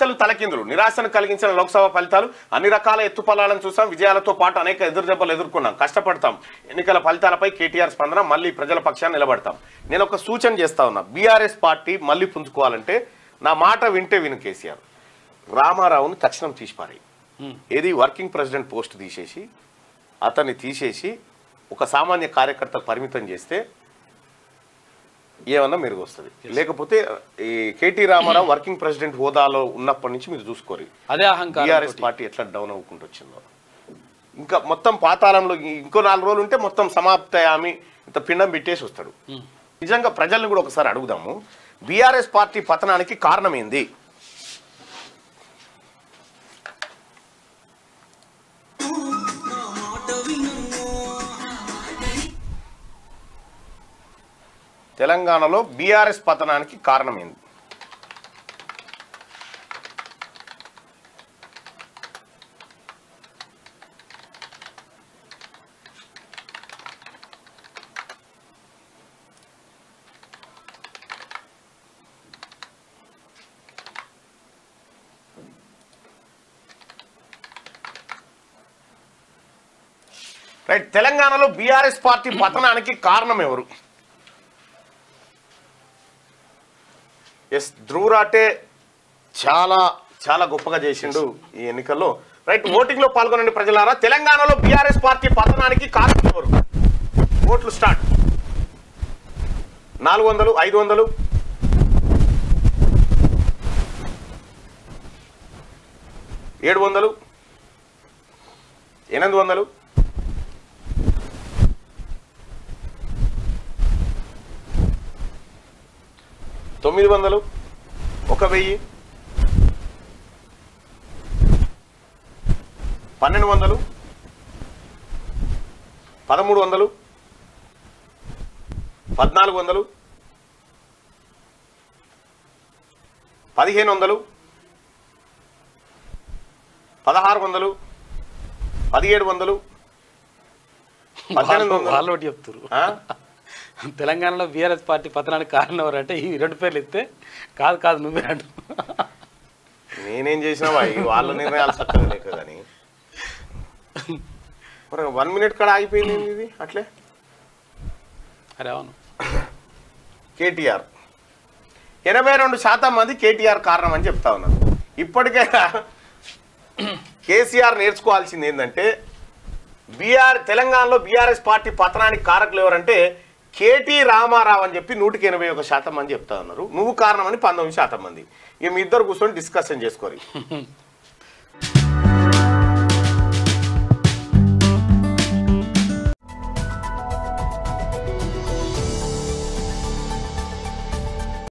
ఆశలు తలకిందులు, నిరాశను కలిగించిన లోక్సభ ఫలితాలు. అన్ని రకాల ఎత్తుపల్లాలను చూసాం, విజయాలతో పాటు అనేక ఎదురుదెబ్బలు ఎదుర్కొన్నాం, కష్టపడతాం. ఎన్నికల ఫలితాలపై కేటీఆర్ స్పందన, మళ్ళీ ప్రజల పక్షాన్ని నిలబడతాం. నేను ఒక సూచన చేస్తా ఉన్నా, బీఆర్ఎస్ పార్టీ మళ్ళీ పుంజుకోవాలంటే నా మాట వింటే విను కేసీఆర్, రామారావుని తక్షణం తీసిపారాయి. ఏది వర్కింగ్ ప్రెసిడెంట్ పోస్ట్ తీసేసి అతన్ని తీసేసి ఒక సామాన్య కార్యకర్త పరిమితం చేస్తే ఏమన్నా మెరుగు వస్తుంది. లేకపోతే ఈ కేటీ రామారావు వర్కింగ్ ప్రెసిడెంట్ హోదాలో ఉన్నప్పటి నుంచి మీరు చూసుకోరు అదే అహంకారం బీఆర్ఎస్ పార్టీ ఎట్లా డౌన్ అవ్వకుండా వచ్చిందో. ఇంకా మొత్తం పాతాళంలో ఇంకో 4 రోజులు ఉంటే మొత్తం సమాప్తయామి ఇంత పిండం పెట్టేసి వస్తాడు. నిజంగా ప్రజల్ని కూడా ఒకసారి అడుగుదాము, బీఆర్ఎస్ పార్టీ పతనానికి కారణం ఏంది? తెలంగాణలో బీఆర్ఎస్ పతనానికి కారణం ఏంది? రైట్, తెలంగాణలో బీఆర్ఎస్ పార్టీ పతనానికి కారణం ఎవరు? ఎస్, ధ్రువరాటే చాలా చాలా గొప్పగా చేసిండు ఈ ఎన్నికల్లో. రైట్, ఓటింగ్ లో పాల్గొనండి ప్రజలారా. తెలంగాణలో బీఆర్ఎస్ పార్టీ పతనానికి కారణం ఎవరు? ఓట్లు స్టార్ట్. 400, 500, 700, 800, 900, 1000, 1200, 1300, 1400, 1500, 1600, 1700, 1800 చెప్తారు. తెలంగాణలో బీఆర్ఎస్ పార్టీ పతనానికి కారణం ఎవరంటే ఈ 2 పేర్లు ఇస్తే కాదు నువ్వే అంటు. నేనేం చేసినా వాళ్ళ నిర్ణయాలు చక్కగా లేక కానీ 1 మినిట్ కాడ ఆగిపోయింది ఇది అట్లే. అరే అవును, కేటీఆర్ 82% మంది కేటీఆర్ కారణం అని చెప్తా ఉన్నారు. ఇప్పటికైనా కేసీఆర్ నేర్చుకోవాల్సింది ఏంటంటే, తెలంగాణలో బీఆర్ఎస్ పార్టీ పతనానికి కారకులు ఎవరంటే కేటీ రామారావు అని చెప్పి 181% మంది చెప్తా ఉన్నారు. నువ్వు కారణం అని 19% మంది. ఇక మీ ఇద్దరు కూర్చొని డిస్కషన్ చేసుకోరు.